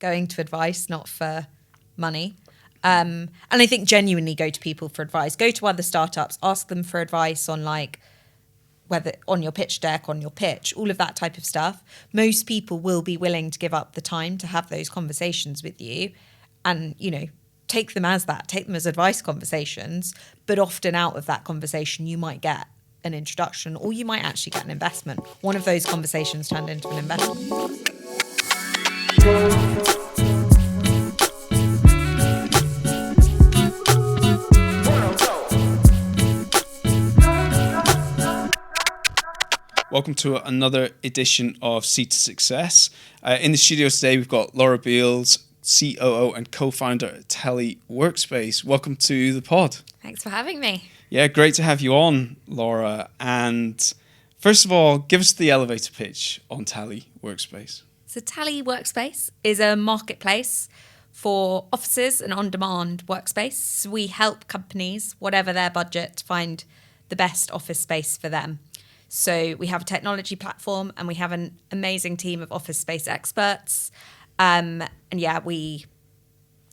going to advice, not for money. And I think genuinely go to people for advice. Go to other startups, ask them for advice on like whether on your pitch deck, on your pitch, all of that type of stuff. Most people will be willing to give up the time to have those conversations with you and, you know, take them as that, take them as advice conversations. But often out of that conversation, you might get an introduction or you might actually get an investment. One of those conversations turned into an investment. Welcome to another edition of Seed to Success. In the studio today, we've got Laura Beales, COO and co-founder at Tally Workspace. Welcome to the pod. Thanks for having me. Yeah, great to have you on, Laura. And first of all, give us the elevator pitch on Tally Workspace. So Tally Workspace is a marketplace for offices and on-demand workspace. We help companies, whatever their budget, find the best office space for them. So we have a technology platform and we have an amazing team of office space experts. And yeah, we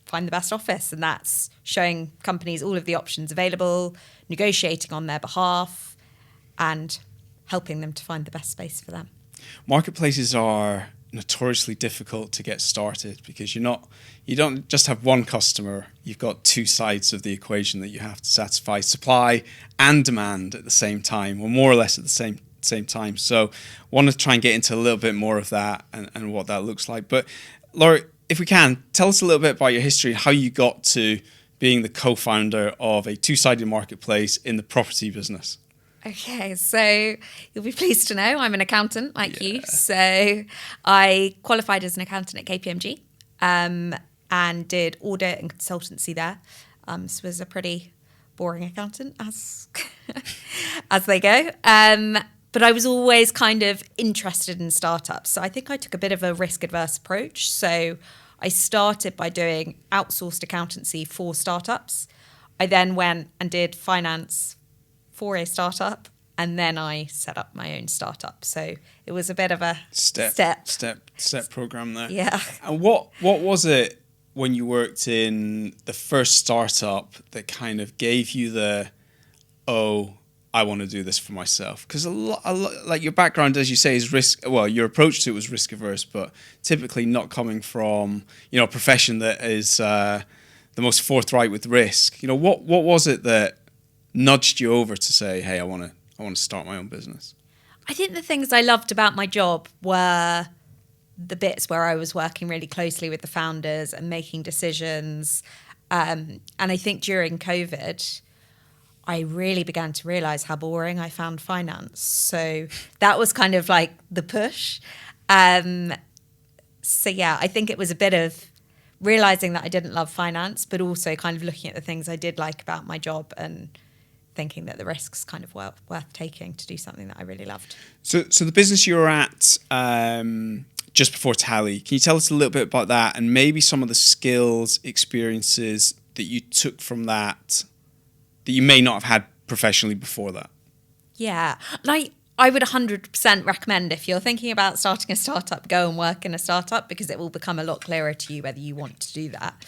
find the best office, and that's showing companies all of the options available, negotiating on their behalf, and helping them to find the best space for them. Marketplaces are notoriously difficult to get started because you don't just have one customer, you've got two sides of the equation that you have to satisfy, supply and demand at the same time, or more or less at the same time. So I want to try and get into a little bit more of that and what that looks like. But Laura, if we can, tell us a little bit about your history and how you got to being the co-founder of a two-sided marketplace in the property business. Okay, so you'll be pleased to know I'm an accountant like you. So I qualified as an accountant at KPMG and did audit and consultancy there. So was a pretty boring accountant as they go. But I was always kind of interested in startups. So I think I took a bit of a risk-adverse approach. So I started by doing outsourced accountancy for startups. I then went and did finance for a startup, and then I set up my own startup. So it was a bit of a step program there. Yeah. And what was it when you worked in the first startup that kind of gave you the, oh, I want to do this for myself? Because a lot, like your background, as you say, is risk. Well, your approach to it was risk averse, but typically not coming from a profession that is the most forthright with risk. What was it that nudged you over to say, hey, I want to start my own business? I think the things I loved about my job were the bits where I was working really closely with the founders and making decisions. And I think during COVID, I really began to realize how boring I found finance. So that was kind of like the push. So yeah, I think it was a bit of realizing that I didn't love finance, but also kind of looking at the things I did like about my job and thinking that the risks kind of were worth taking to do something that I really loved. So the business you were at just before Tally, can you tell us a little bit about that and maybe some of the skills, experiences that you took from that you may not have had professionally before that? Yeah, like I would 100% recommend, if you're thinking about starting a startup, go and work in a startup, because it will become a lot clearer to you whether you want to do that.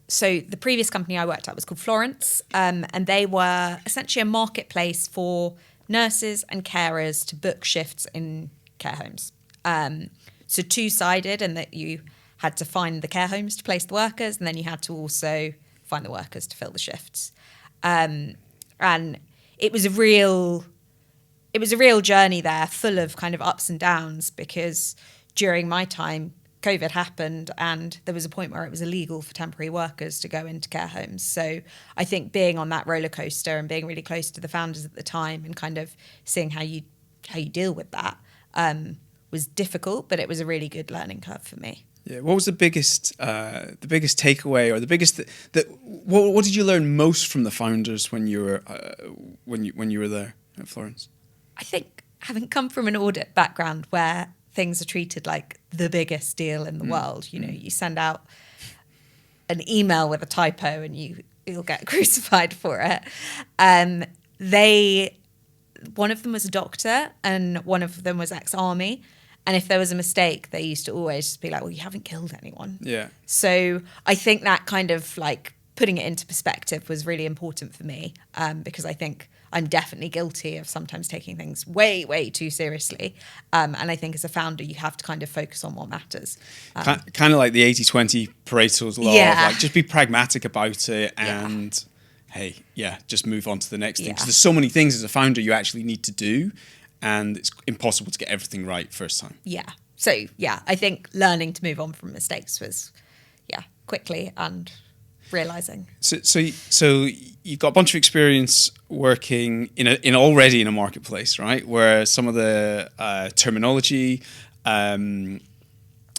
So the previous company I worked at was called Florence, and they were essentially a marketplace for nurses and carers to book shifts in care homes. So two-sided, in that you had to find the care homes to place the workers, and then you had to also find the workers to fill the shifts. And it was a real journey there, full of kind of ups and downs, because during my time, COVID happened and there was a point where it was illegal for temporary workers to go into care homes. So I think being on that roller coaster and being really close to the founders at the time and kind of seeing how you deal with that was difficult, but it was a really good learning curve for me. Yeah. What was the biggest takeaway, or the biggest what did you learn most from the founders when you were when you were there at Florence? I think having come from an audit background where things are treated like the biggest deal in the world, you send out an email with a typo and you'll get crucified for it. One of them was a doctor and one of them was ex-army, And if there was a mistake, they used to always just be like, well, you haven't killed anyone. Yeah. So I think that kind of like putting it into perspective was really important for me, because I think I'm definitely guilty of sometimes taking things way, way too seriously. And I think as a founder, you have to kind of focus on what matters. Kind of like the 80-20 Pareto's law. Yeah. Of like, just be pragmatic about it and, hey, just move on to the next thing. Because there's so many things as a founder you actually need to do, and it's impossible to get everything right first time. Yeah. So, I think learning to move on from mistakes was, quickly and realizing. So you've got a bunch of experience working already in a marketplace, right? Where some of the terminology, the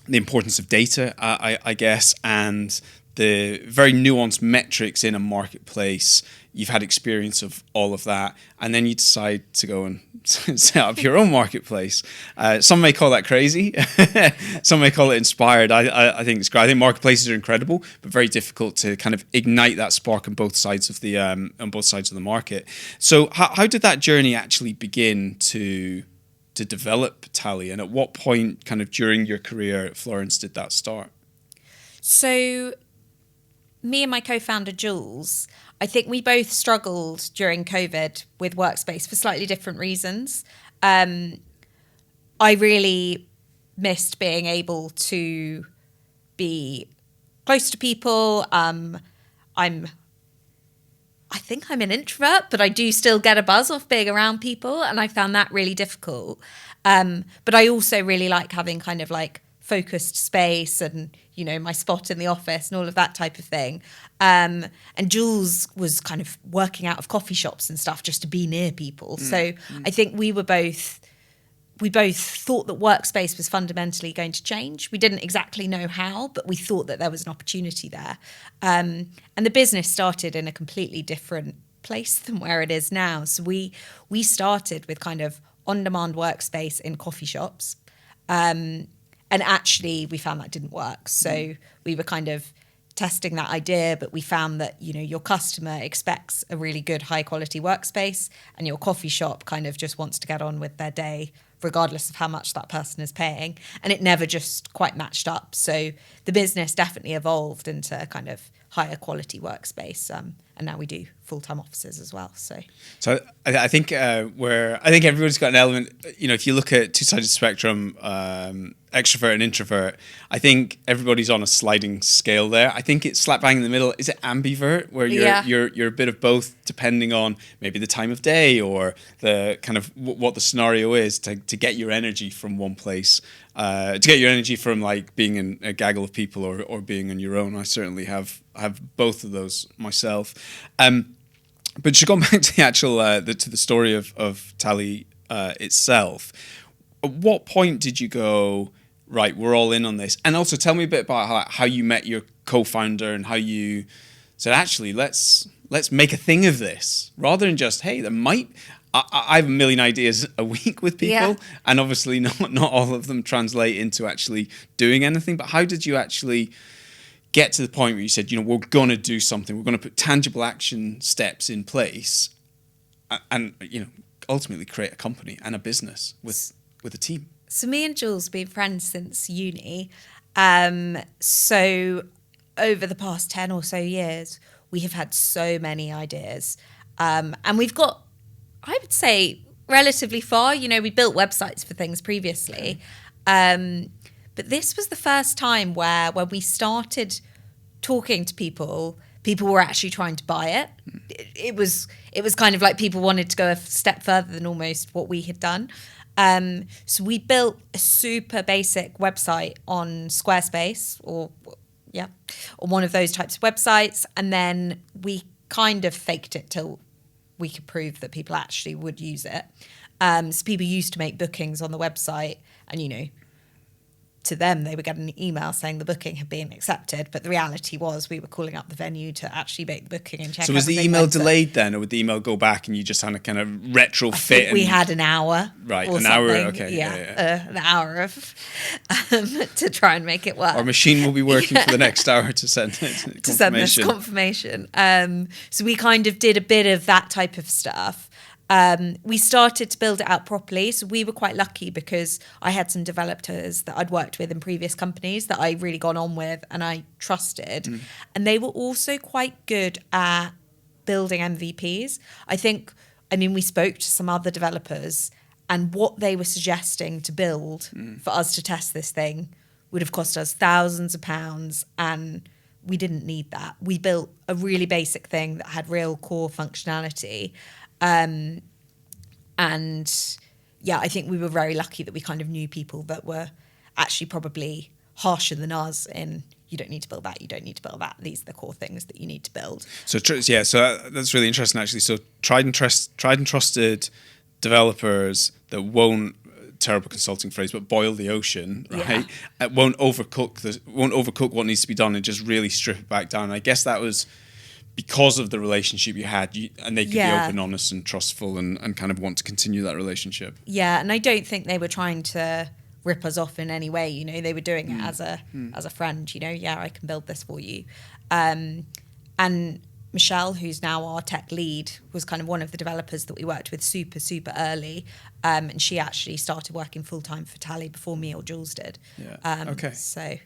importance of data, I guess, and the very nuanced metrics in a marketplace. You've had experience of all of that, and then you decide to go and set up your own marketplace. Some may call that crazy. Some may call it inspired. I think it's great. I think marketplaces are incredible, but very difficult to kind of ignite that spark on both sides of the market. So how did that journey actually begin to develop Tally, and at what point, kind of during your career at Florence, did that start? So, me and my co-founder Jules, I think we both struggled during COVID with Workspace for slightly different reasons. I really missed being able to be close to people. I think I'm an introvert, but I do still get a buzz off being around people, and I found that really difficult. But I also really like having kind of like focused space and, my spot in the office and all of that type of thing. And Jules was kind of working out of coffee shops and stuff just to be near people. So I think we both thought that Workspace was fundamentally going to change. We didn't exactly know how, but we thought that there was an opportunity there. And the business started in a completely different place than where it is now. So we started with kind of on-demand workspace in coffee shops. And actually, we found that didn't work. So we were kind of testing that idea, but we found that, your customer expects a really good, high-quality workspace, and your coffee shop kind of just wants to get on with their day, regardless of how much that person is paying. And it never just quite matched up. So the business definitely evolved into kind of higher quality workspace. And now we do full-time offices as well. So I think everybody's got an element, if you look at two-sided spectrum, extrovert and introvert, I think everybody's on a sliding scale there. I think it's slap bang in the middle. Is it ambivert, where you're a bit of both, depending on maybe the time of day or the kind of what the scenario is, to get your energy from one place, to get your energy from like being in a gaggle of people or being on your own. I certainly have both of those myself. But to go back to the actual to the story of Tally itself, at what point did you go, right, we're all in on this? And also tell me a bit about how you met your co-founder and how you said, actually, let's make a thing of this, rather than just, hey, there might... I have a million ideas a week with people, and obviously not all of them translate into actually doing anything. But how did you actually get to the point where you said, we're going to do something, we're going to put tangible action steps in place, and ultimately create a company and a business with a team? So me and Jules have been friends since uni. So over the past 10 or so years, we have had so many ideas. And we've got, I would say, relatively far. We built websites for things previously. But this was the first time where when we started talking to people were actually trying to buy it. It was kind of like people wanted to go a step further than almost what we had done. So we built a super basic website on Squarespace or one of those types of websites. And then we kind of faked it till we could prove that people actually would use it. So people used to make bookings on the website, and to them they would get an email saying the booking had been accepted, but the reality was we were calling up the venue to actually make the booking and check. So was the email delayed then, or would the email go back and you just had to kind of retrofit? We had an hour, right? An hour, okay, an hour of to try and make it work. Our machine will be working for the next hour to send it to send this confirmation. So we kind of did a bit of that type of stuff. We started to build it out properly. So we were quite lucky because I had some developers that I'd worked with in previous companies that I really got on with and I trusted. And they were also quite good at building MVPs. We spoke to some other developers and what they were suggesting to build for us to test this thing would have cost us thousands of pounds, and we didn't need that. We built a really basic thing that had real core functionality. I think we were very lucky that we kind of knew people that were actually probably harsher than us in, you don't need to build that, you don't need to build that. These are the core things that you need to build. So that's really interesting, actually. So tried and trusted developers that won't, terrible consulting phrase, but boil the ocean, right? Yeah. Won't overcook what needs to be done and just really strip it back down. And I guess that was because of the relationship you had, and they could be open, honest, and trustful, and kind of want to continue that relationship. Yeah, and I don't think they were trying to rip us off in any way. You know, they were doing it as a friend. You know, I can build this for you. And Michelle, who's now our tech lead, was kind of one of the developers that we worked with super, super early. And she actually started working full-time for Tally before me or Jules did. Yeah. Okay. So,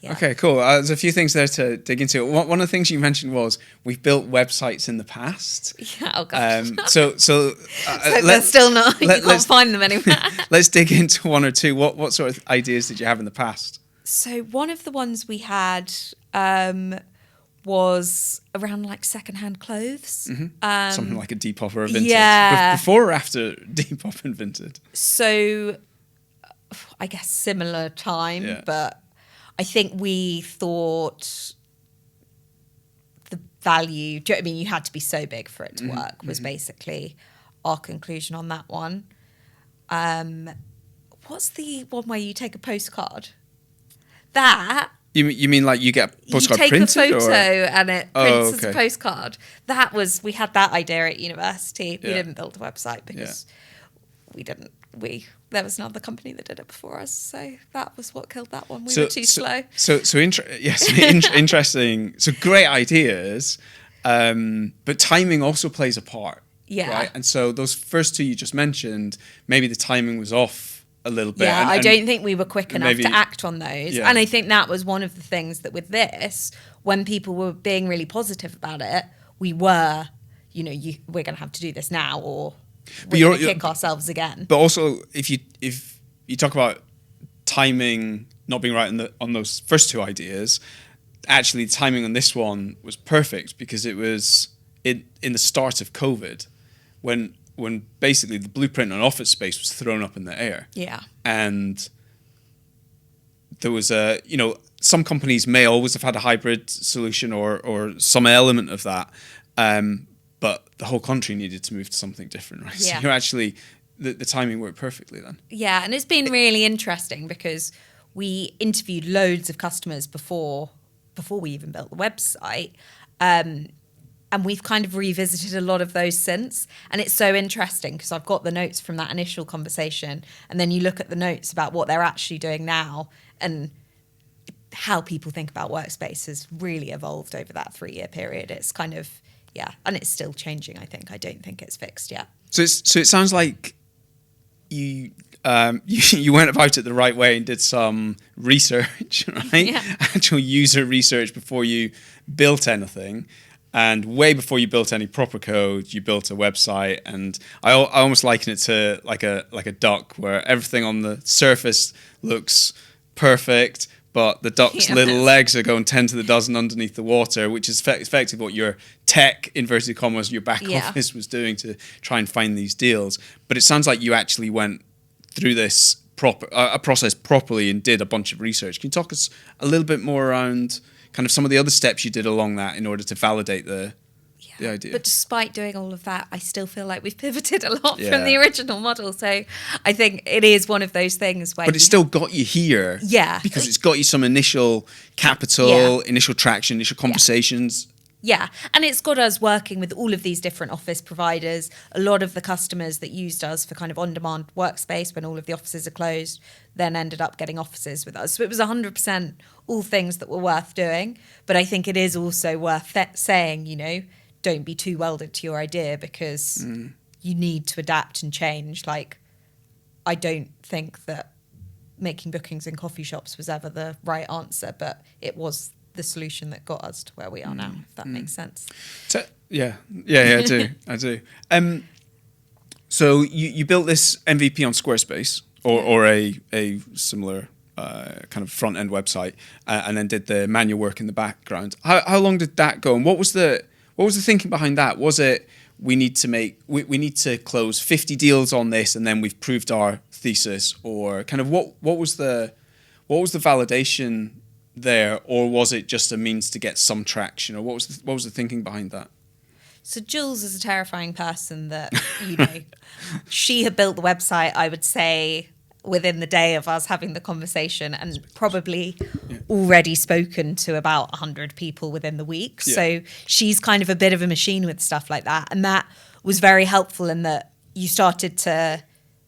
yeah. Okay, cool. There's a few things there to dig into. One of the things you mentioned was we've built websites in the past. Yeah, oh gosh. So they're still not, you can't find them anywhere. Let's dig into one or two. What sort of ideas did you have in the past? So one of the ones we had was around like secondhand clothes. Mm-hmm. Something like a Depop or a Vinted. Yeah. Before or after Depop and Vinted? So I guess similar time, but I think we thought the value, do you know what I mean? You had to be so big for it to work was basically our conclusion on that one. What's the one where you take a postcard? That... You mean like you get a postcard printed? You take printed, a photo and it prints as a okay. postcard. We had that idea at university. We didn't build a website because there was another company that did it before us. So that was what killed that one. We were too slow. Interesting. So great ideas, but timing also plays a part. Yeah. Right? And so those first two you just mentioned, maybe the timing was off a little bit. Yeah, I don't think we were quick enough to act on those. Yeah. And I think that was one of the things that with this, when people were being really positive about it, we were, we're going to have to do this now or we're going to kick ourselves again. But also, if you talk about timing not being right on those first two ideas, actually the timing on this one was perfect because it was in the start of COVID when basically the blueprint on office space was thrown up in the air. Yeah. And there was some companies may always have had a hybrid solution or some element of that. But the whole country needed to move to something different, right? Yeah. So you're actually, the timing worked perfectly then. Yeah, and it's been really interesting because we interviewed loads of customers before we even built the website. And we've kind of revisited a lot of those since. And it's so interesting because I've got the notes from that initial conversation. And then you look at the notes about what they're actually doing now and how people think about workspace has really evolved over that 3-year period. It's kind of, and it's still changing, I think. I don't think it's fixed yet. So it sounds like you went about it the right way and did some research, right? Yeah. Actual user research before you built anything. And way before you built any proper code, you built a website. And I almost liken it to like a duck, where everything on the surface looks perfect, but the duck's little legs are going 10 to the dozen underneath the water, which is effectively what your tech, inverted commas, your back office was doing to try and find these deals. But it sounds like you actually went through this process properly and did a bunch of research. Can you talk us a little bit more around kind of some of the other steps you did along that in order to validate the idea? But despite doing all of that, I still feel like we've pivoted a lot from the original model. So I think it is one of those things where... But it still got you here. Yeah. Because it's got you some initial capital, initial traction, initial conversations. Yeah, and it's got us working with all of these different office providers. A lot of the customers that used us for kind of on-demand workspace when all of the offices are closed then ended up getting offices with us. So it was 100% all things that were worth doing. But I think it is also worth saying, don't be too welded to your idea because you need to adapt and change. Like, I don't think that making bookings in coffee shops was ever the right answer, but it was the solution that got us to where we are now, if that makes sense. So, I do. So you built this MVP on Squarespace or a similar kind of front end website, and then did the manual work in the background. How long did that go, and what was the thinking behind that? Was it we need to close 50 deals on this, and then we've proved our thesis, or kind of what was the validation there, or was it just a means to get some traction, or what was the thinking behind that? So Jules is a terrifying person that, she had built the website, I would say, within the day of us having the conversation, and probably already spoken to about 100 people within the week. Yeah. So she's kind of a bit of a machine with stuff like that. And that was very helpful in that you started to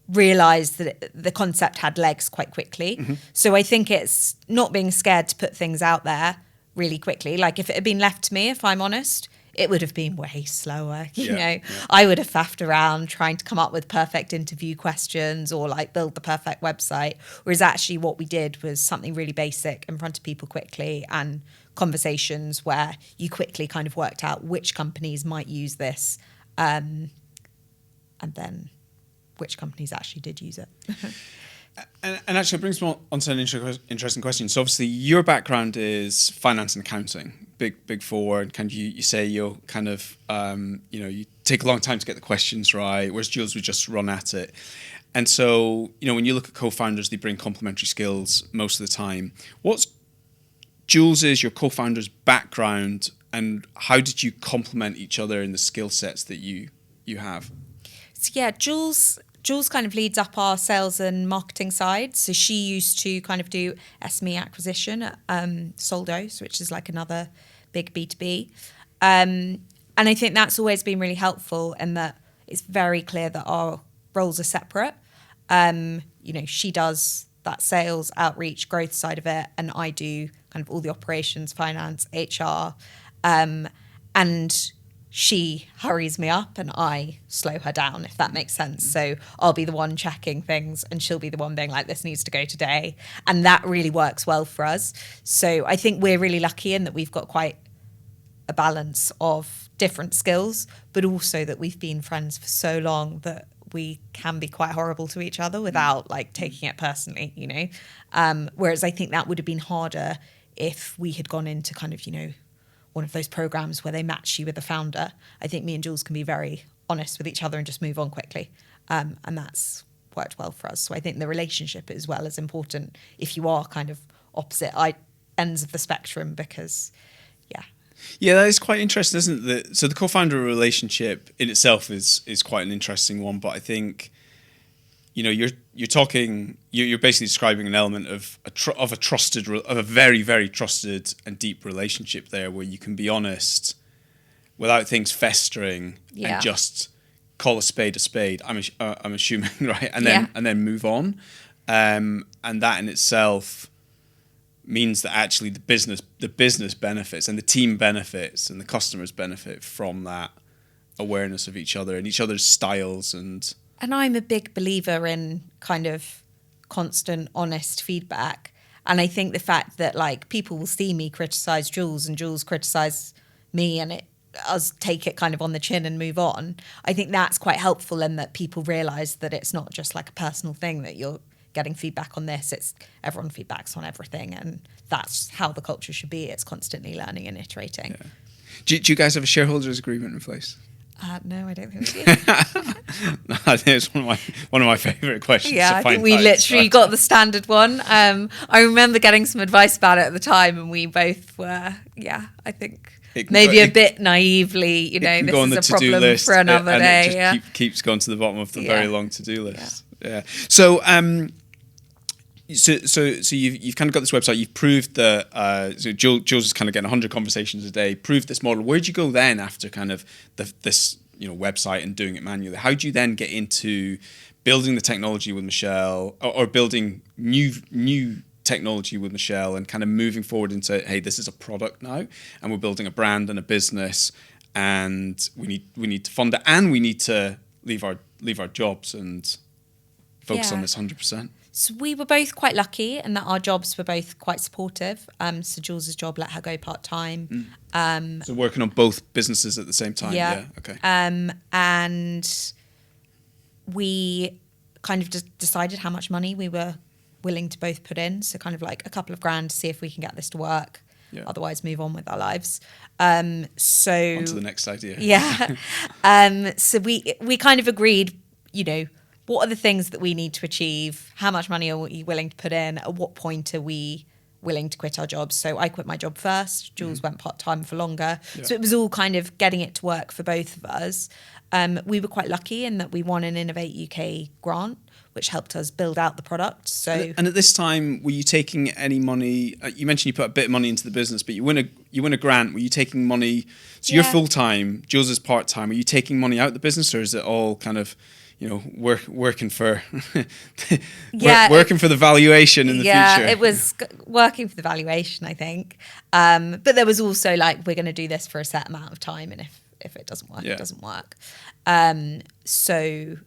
realize that the concept had legs quite quickly. Mm-hmm. So I think it's not being scared to put things out there really quickly. Like, if it had been left to me, if I'm honest, it would have been way slower. You know, I would have faffed around trying to come up with perfect interview questions or like build the perfect website. Whereas actually what we did was something really basic in front of people quickly, and conversations where you quickly kind of worked out which companies might use this, and then which companies actually did use it. And actually, it brings me on to an interesting question. So obviously, your background is finance and accounting, big four, and kind of you say you'll kind of you take a long time to get the questions right, whereas Jules would just run at it. And so when you look at co-founders, they bring complementary skills most of the time. What's Jules's, your co-founder's background, and how did you complement each other in the skill sets that you have? So yeah, Jules kind of leads up our sales and marketing side. So she used to kind of do SME acquisition at Soldos, which is like another big B2B. And I think that's always been really helpful in that it's very clear that our roles are separate. She does that sales, outreach, growth side of it, and I do kind of all the operations, finance, HR. And she hurries me up and I slow her down, if that makes sense. So I'll be the one checking things and she'll be the one being like, this needs to go today. And that really works well for us. So I think we're really lucky in that we've got quite a balance of different skills, but also that we've been friends for so long that we can be quite horrible to each other without like taking it personally, whereas I think that would have been harder if we had gone into kind of, one of those programs where they match you with the founder. I think me and Jules can be very honest with each other and just move on quickly. And that's worked well for us. So I think the relationship as well is important if you are kind of opposite ends of the spectrum, because, Yeah, that is quite interesting, isn't it? So the co-founder relationship in itself is quite an interesting one, but I think, you're basically describing an element of a very, very trusted and deep relationship there, where you can be honest without things festering and just call a spade. I'm assuming, right? And then move on. And that in itself means that actually the business benefits and the team benefits and the customers benefit from that awareness of each other and each other's styles. And I'm a big believer in kind of constant, honest feedback. And I think the fact that like people will see me criticize Jules and Jules criticize me and us take it kind of on the chin and move on, I think that's quite helpful in that people realize that it's not just like a personal thing that you're getting feedback on this. It's everyone feedbacks on everything, and that's how the culture should be. It's constantly learning and iterating. Yeah. Do you guys have a shareholders agreement in place? No, I don't think we do. I think it's one of my favourite questions. Yeah, I think we literally got the standard one. I remember getting some advice about it at the time, and we both were, I think maybe a bit naively, this is a problem for another day. And it just keeps going to the bottom of the very long to-do list. Yeah. So, so you've kind of got this website. You've proved that. So Jules is kind of getting 100 conversations a day. Proved this model. Where'd you go then after kind of this website and doing it manually? How do you then get into building the technology with Michelle, or building new technology with Michelle, and kind of moving forward into, hey, this is a product now, and we're building a brand and a business, and we need to fund it, and we need to leave our jobs and focus on this 100%? So we were both quite lucky in that our jobs were both quite supportive. So Jules's job let her go part-time. So working on both businesses at the same time? Yeah. Okay. And we kind of just decided how much money we were willing to both put in. So kind of like a couple of grand to see if we can get this to work. Yeah. Otherwise move on with our lives. So on to the next idea. Yeah. So we kind of agreed, what are the things that we need to achieve? How much money are we willing to put in? At what point are we willing to quit our jobs? So I quit my job first. Jules went part-time for longer. Yeah. So it was all kind of getting it to work for both of us. We were quite lucky in that we won an Innovate UK grant, which helped us build out the product. So, and at this time, were you taking any money? You mentioned you put a bit of money into the business, but you win a grant. Were you taking money? So you're full-time, Jules is part-time. Are you taking money out the business, or is it all kind of working for working for the valuation in the future? Yeah, it was working for the valuation, I think. But there was also like, we're going to do this for a set amount of time, and if it doesn't work, it doesn't work. So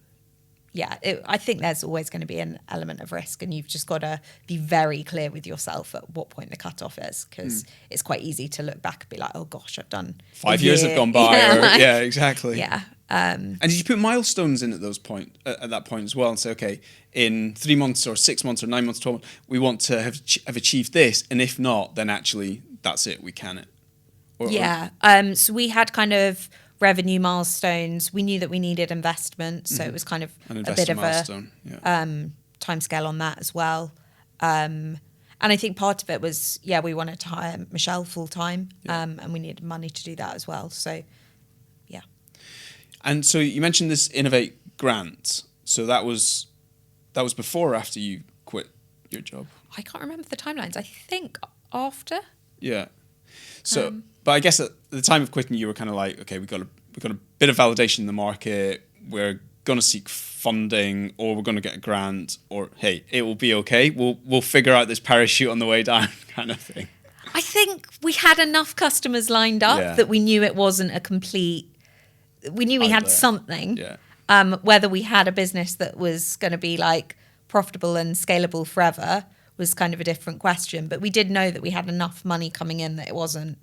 yeah, I think there's always going to be an element of risk, and you've just got to be very clear with yourself at what point the cutoff is, because it's quite easy to look back and be like, oh gosh, I've done 5 years have gone by. Yeah, Exactly. Yeah. And did you put milestones in at that point as well, and say, okay, in 3 months or 6 months or 9 months, 12 months, we want to have achieved this, and if not, then actually that's it, we can it. So we had kind of revenue milestones. We knew that we needed investment, so it was kind of a bit of milestone. timescale on that as well. And I think part of it was, we wanted to hire Michelle full time, and we needed money to do that as well. So, yeah. And so you mentioned this Innovate grant. So that was before or after you quit your job? I can't remember the timelines. I think after. Yeah. So, but I guess at the time of quitting, you were kind of like, okay, we've got a bit of validation in the market. We're going to seek funding, or we're going to get a grant, or hey, it will be okay. We'll figure out this parachute on the way down, kind of thing. I think we had enough customers lined up that we knew it wasn't a complete. We knew we had something. Yeah. Whether we had a business that was going to be like profitable and scalable forever was kind of a different question. But we did know that we had enough money coming in that it wasn't,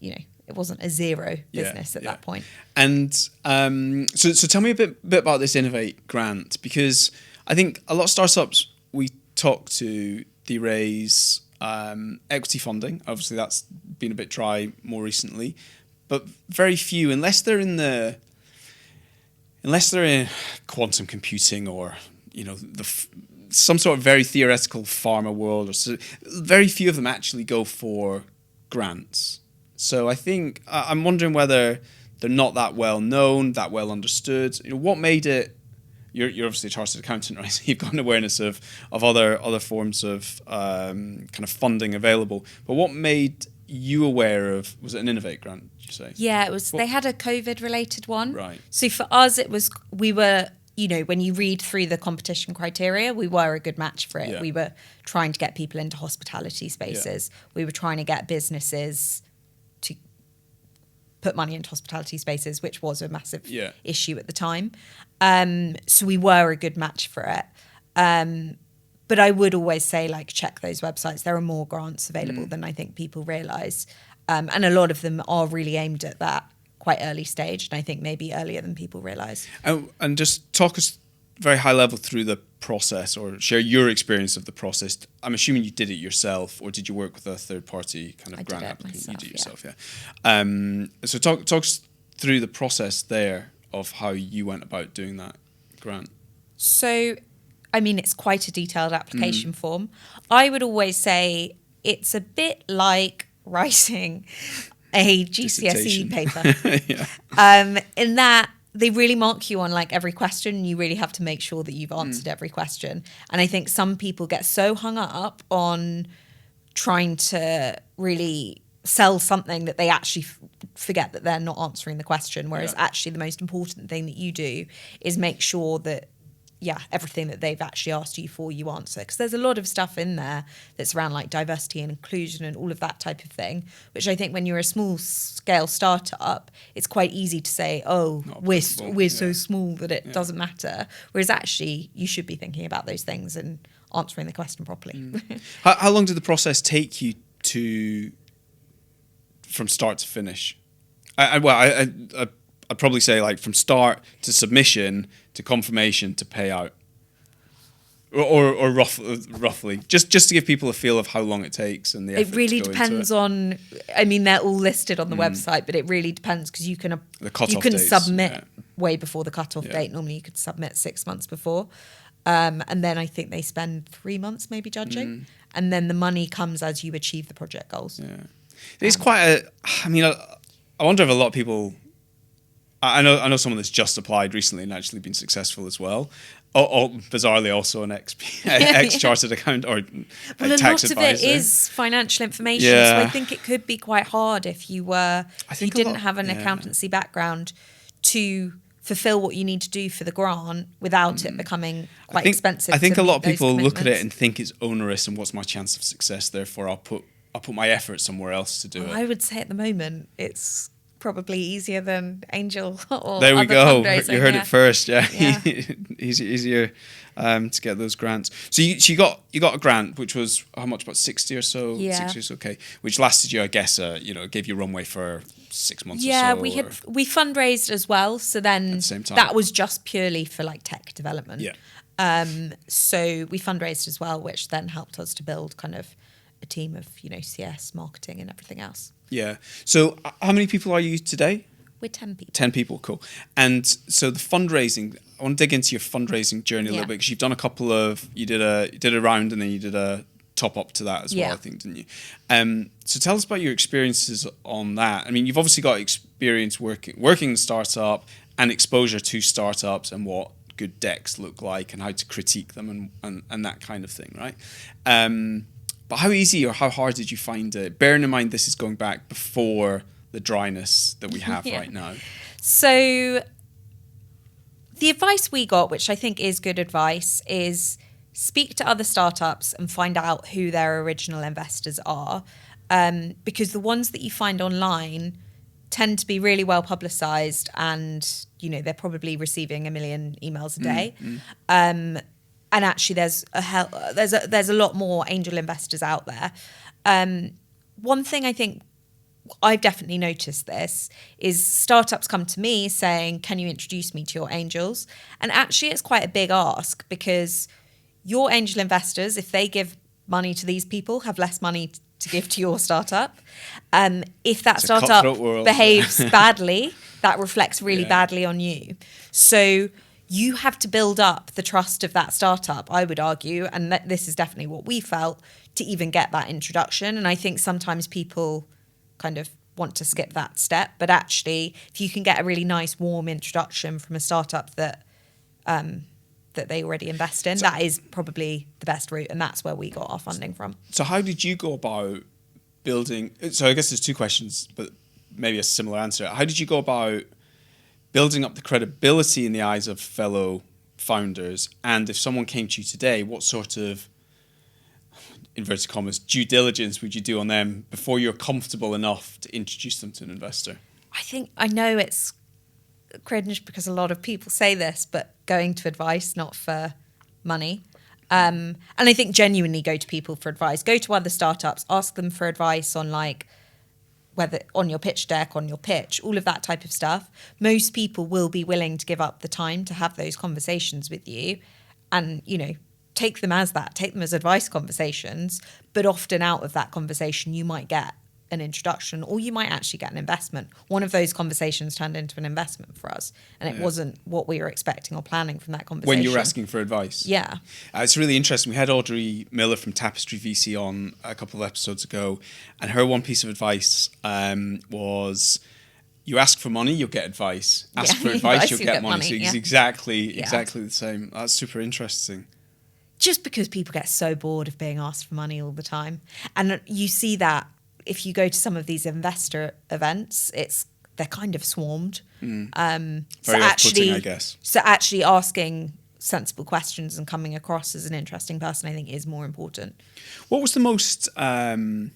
it wasn't a zero business at that point. And so tell me a bit about this Innovate grant, because I think a lot of startups we talk to, they raise equity funding. Obviously, that's been a bit dry more recently. But very few, unless they're in quantum computing or some sort of very theoretical pharma world, or so, very few of them actually go for grants. So I think I'm wondering whether they're not that well known, that well understood. What made it? You're obviously a chartered accountant, right? So you've got an awareness of other forms of kind of funding available. But what made you aware of? Was it an Innovate grant? Did you say? Yeah, it was. They had a COVID-related one. Right. So for us, we were. When you read through the competition criteria, we were a good match for it. Yeah. We were trying to get people into hospitality spaces. Yeah. We were trying to get businesses to put money into hospitality spaces, which was a massive issue at the time. So we were a good match for it. But I would always say, check those websites. There are more grants available than I think people realise. And a lot of them are really aimed at that quite early stage, and I think maybe earlier than people realise. And just talk us very high level through the process, or share your experience of the process. I'm assuming you did it yourself, or did you work with a third party kind of grant applicant? Myself, you did it yourself, yeah. So talk us through the process there of how you went about doing that grant. So, it's quite a detailed application form. I would always say it's a bit like writing a GCSE paper. In that they really mark you on every question, and you really have to make sure that you've answered every question. And I think some people get so hung up on trying to really sell something that they actually forget that they're not answering the question, whereas actually the most important thing that you do is make sure that everything that they've actually asked you for, you answer. Because there's a lot of stuff in there that's around like diversity and inclusion and all of that type of thing, which I think when you're a small scale startup, it's quite easy to say, oh, we're so small that it doesn't matter. Whereas actually you should be thinking about those things and answering the question properly. How long did the process take you from start to finish? I'd probably say like from start to submission to confirmation to payout, or roughly, just to give people a feel of how long it takes and the effort. It really to go depends into it. on. I mean, they're all listed on the website, but it really depends because you can dates, submit way before the cutoff date. Normally, you could submit 6 months before, and then I think they spend 3 months maybe judging, and then the money comes as you achieve the project goals. Yeah, it's quite I mean, I wonder if a lot of people. I know someone that's just applied recently and actually been successful as well. Bizarrely, also an ex-chartered accountant or well, tax advisor. A lot of it is financial information, so I think it could be quite hard if you didn't have an accountancy background to fulfill what you need to do for the grant without it becoming quite expensive. I think a lot of people look at it and think it's onerous and what's my chance of success, therefore I'll put my effort somewhere else to do it. I would say at the moment it's probably easier than angel or there we go. You heard it first. Easier to get those grants. So you got a grant which was how much, about 60 or so? 60 or so, okay, which lasted you, I guess, gave you runway for 6 months or so. We fundraised as well, so then at the same time. That was just purely for like tech development. So we fundraised as well, which then helped us to build kind of a team of CS, marketing and everything else. Yeah. So how many people are you today? We're 10 people. 10 people, cool. And so the fundraising, I want to dig into your fundraising journey a little bit, because you've done a couple of, you did a round and then you did a top up to that as well, I think, didn't you? So tell us about your experiences on that. I mean, you've obviously got experience working in a startup and exposure to startups and what good decks look like and how to critique them and that kind of thing, right? But how easy or how hard did you find it? Bearing in mind this is going back before the dryness that we have right now. So the advice we got, which I think is good advice, is speak to other startups and find out who their original investors are. Because the ones that you find online tend to be really well publicized and, they're probably receiving 1 million emails a day. And actually, there's a lot more angel investors out there. One thing I think I've definitely noticed this is startups come to me saying, "Can you introduce me to your angels?" And actually, it's quite a big ask because your angel investors, if they give money to these people, have less money to give to your startup. If that startup behaves badly, that reflects really badly on you. So you have to build up the trust of that startup, I would argue, and this is definitely what we felt, to even get that introduction. And I think sometimes people kind of want to skip that step, but actually, if you can get a really nice, warm introduction from a startup that they already invest in, that is probably the best route, and that's where we got our funding from. So how did you go about building... So I guess there's two questions, but maybe a similar answer. How did you go about building up the credibility in the eyes of fellow founders? And if someone came to you today, what sort of, inverted commas, due diligence would you do on them before you're comfortable enough to introduce them to an investor? I know it's cringe because a lot of people say this, but going to advice, not for money. And I think genuinely go to people for advice. Go to other startups, ask them for advice on whether on your pitch deck, on your pitch, all of that type of stuff. Most people will be willing to give up the time to have those conversations with you and, take them as that, take them as advice conversations, but often out of that conversation, you might get an introduction or you might actually get an investment. One of those conversations turned into an investment for us, and it wasn't what we were expecting or planning from that conversation. When you were asking for advice? Yeah. It's really interesting. We had Audrey Miller from Tapestry VC on a couple of episodes ago, and her one piece of advice was, you ask for money, you'll get advice. Ask for advice, you'll get money. So it's exactly the same. That's super interesting. Just because people get so bored of being asked for money all the time. And you see that if you go to some of these investor events, they're kind of swarmed. Very off-putting, I guess. So actually asking sensible questions and coming across as an interesting person, I think is more important. What was the most kind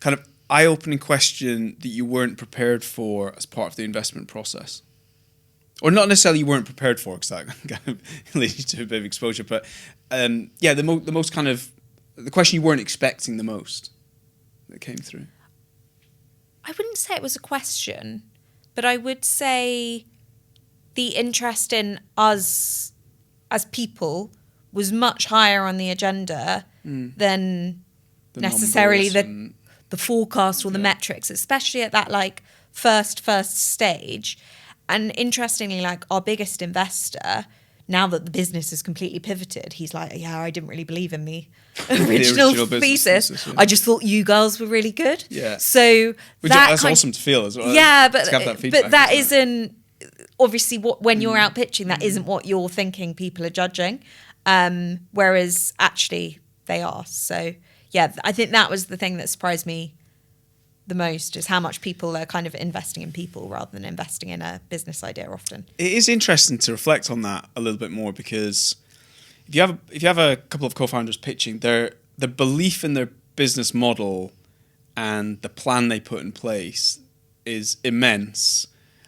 of eye-opening question that you weren't prepared for as part of the investment process? Or not necessarily you weren't prepared for, because that kind of leads you to a bit of exposure. But the most kind of, the question you weren't expecting the most that came through. I wouldn't say it was a question, but I would say the interest in us as people was much higher on the agenda than The necessarily numbers the forecast or the metrics, especially at that like first stage. And interestingly, like our biggest investor, now that the business has completely pivoted, he's like, yeah, I didn't really believe in the original thesis. I just thought you girls were really good. Yeah. So that's awesome to feel as well. Yeah, but that isn't obviously what, when you're out pitching, that isn't what you're thinking people are judging. Whereas actually they are. So yeah, I think that was the thing that surprised me the most, is how much people are kind of investing in people rather than investing in a business idea often. It is interesting to reflect on that a little bit more, because if you have a couple of co-founders pitching, the belief in their business model and the plan they put in place is immense.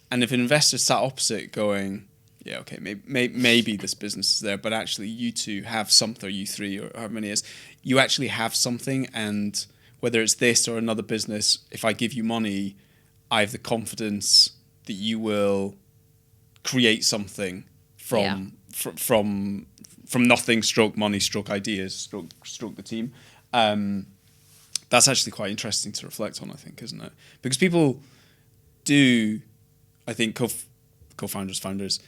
And if an investor sat opposite going, yeah, okay, maybe this business is there, but actually you two have something, or you three, or however many it is, you actually have something, and whether it's this or another business, if I give you money, I have the confidence that you will create something from nothing, stroke money, stroke ideas, stroke the team. That's actually quite interesting to reflect on, I think, isn't it? Because people do, I think, co-founders, founders,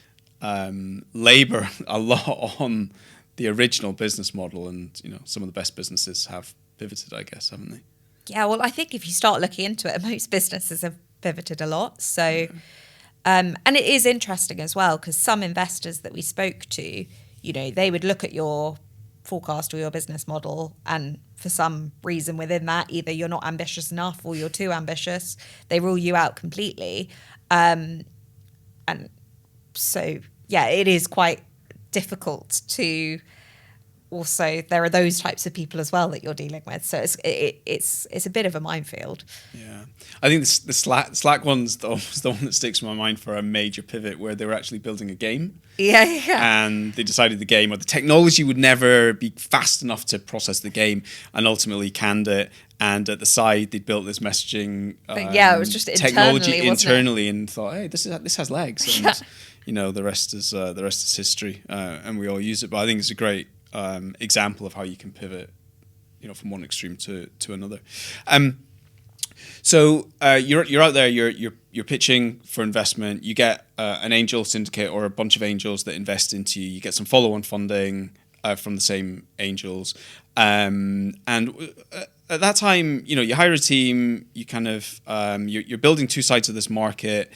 labor a lot on the original business model, and some of the best businesses have pivoted, I guess, haven't they? Yeah, well, I think if you start looking into it, most businesses have pivoted a lot. So, and it is interesting as well, because some investors that we spoke to, they would look at your forecast or your business model, and for some reason within that, either you're not ambitious enough or you're too ambitious. They rule you out completely. And so, yeah, it is quite difficult to. Also, there are those types of people as well that you're dealing with, so it's a bit of a minefield. Yeah, I think the Slack one's the one that sticks in my mind for a major pivot, where they were actually building a game. Yeah. And they decided the game or the technology would never be fast enough to process the game, and ultimately canned it. And at the side, they built this messaging. It was just technology internally, and thought, hey, this has legs, and the rest is history, and we all use it. But I think it's a great example of how you can pivot, from one extreme to another. So you're out there, you're pitching for investment. You get an angel syndicate or a bunch of angels that invest into you. You get some follow-on funding from the same angels, and at that time, you hire a team. You kind of you're building two sides of this market.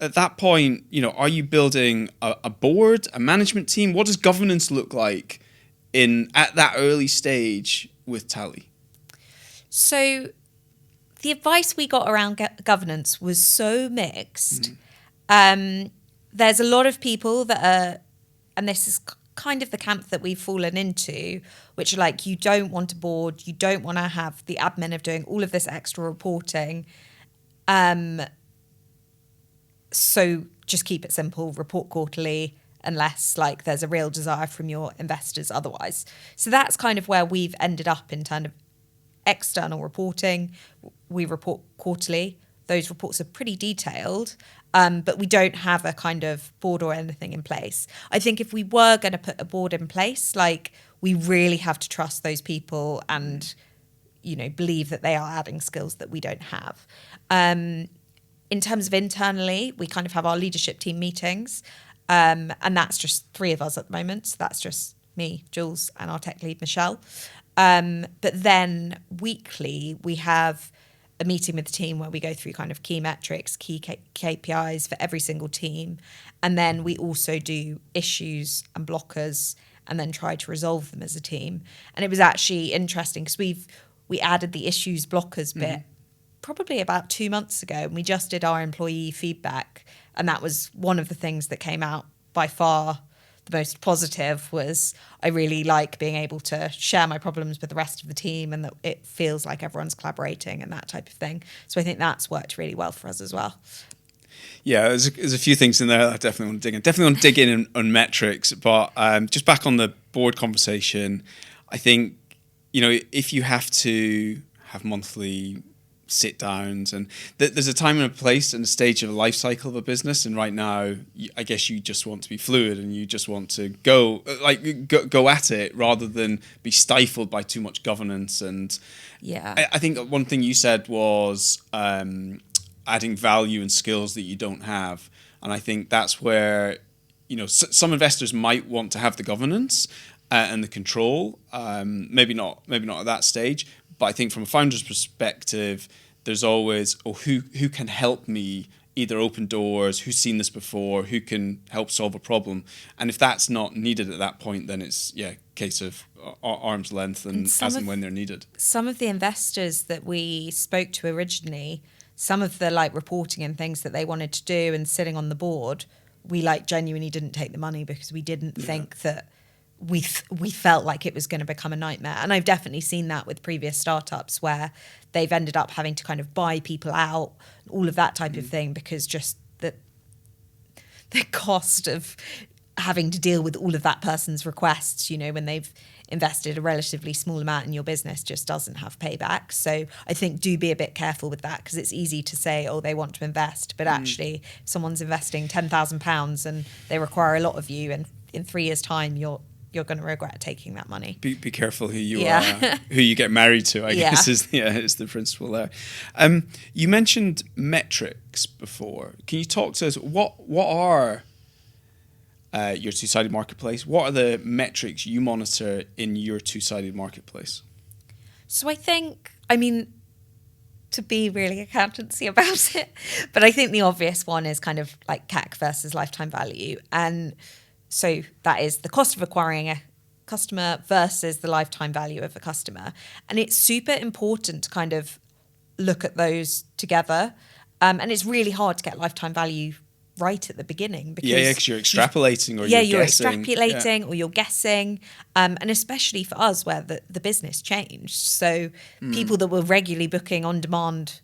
At that point, are you building a board, a management team? What does governance look like at that early stage with Tally? So the advice we got around governance was so mixed. There's a lot of people that are, and this is kind of the camp that we've fallen into, which are like, you don't want a board, you don't want to have the admin of doing all of this extra reporting. So just keep it simple, report quarterly, unless like there's a real desire from your investors otherwise. So that's kind of where we've ended up in terms of external reporting. We report quarterly. Those reports are pretty detailed, but we don't have a kind of board or anything in place. I think if we were going to put a board in place, like, we really have to trust those people and, believe that they are adding skills that we don't have. In terms of internally, we kind of have our leadership team meetings, and that's just 3 of us at the moment. So that's just me, Jules, and our tech lead, Michelle. But then weekly, we have a meeting with the team where we go through kind of key metrics, key KPIs for every single team. And then we also do issues and blockers and then try to resolve them as a team. And it was actually interesting because we added the issues blockers bit probably about 2 months ago, and we just did our employee feedback, and that was one of the things that came out by far the most positive was I really like being able to share my problems with the rest of the team and that it feels like everyone's collaborating and that type of thing. So I think that's worked really well for us as well. Yeah, there's a few things in there that I definitely want to dig in. Definitely want to dig in on metrics, but just back on the board conversation, I think, if you have to have monthly sit downs, and there's a time and a place and a stage of a life cycle of a business, and right now I guess you just want to be fluid and you just want to go at it rather than be stifled by too much governance. And I think one thing you said was adding value and skills that you don't have, and I think that's where some investors might want to have the governance and the control, maybe not at that stage. But I think from a founder's perspective, there's always, who can help me either open doors, who's seen this before, who can help solve a problem. And if that's not needed at that point, then it's, a case of arm's length and as and when they're needed. Some of the investors that we spoke to originally, some of the reporting and things that they wanted to do and sitting on the board, we genuinely didn't take the money because we didn't think that we felt like it was going to become a nightmare. And I've definitely seen that with previous startups where they've ended up having to kind of buy people out, all of that type of thing, because just the cost of having to deal with all of that person's requests, when they've invested a relatively small amount in your business, just doesn't have payback. So I think do be a bit careful with that, because it's easy to say, they want to invest, but actually if someone's investing £10,000 and they require a lot of you, and in 3 years' time you're going to regret taking that money. Be careful who you are, who you get married to, I guess is the principle there. You mentioned metrics before. Can you talk to us, what are your two-sided marketplace? What are the metrics you monitor in your two-sided marketplace? So I think, to be really accountancy about it, but I think the obvious one is kind of like CAC versus lifetime value. And so that is the cost of acquiring a customer versus the lifetime value of a customer. And it's super important to kind of look at those together. And it's really hard to get lifetime value right at the beginning. Because you're extrapolating or you're extrapolating or you're guessing. And especially for us where the business changed. So people that were regularly booking on-demand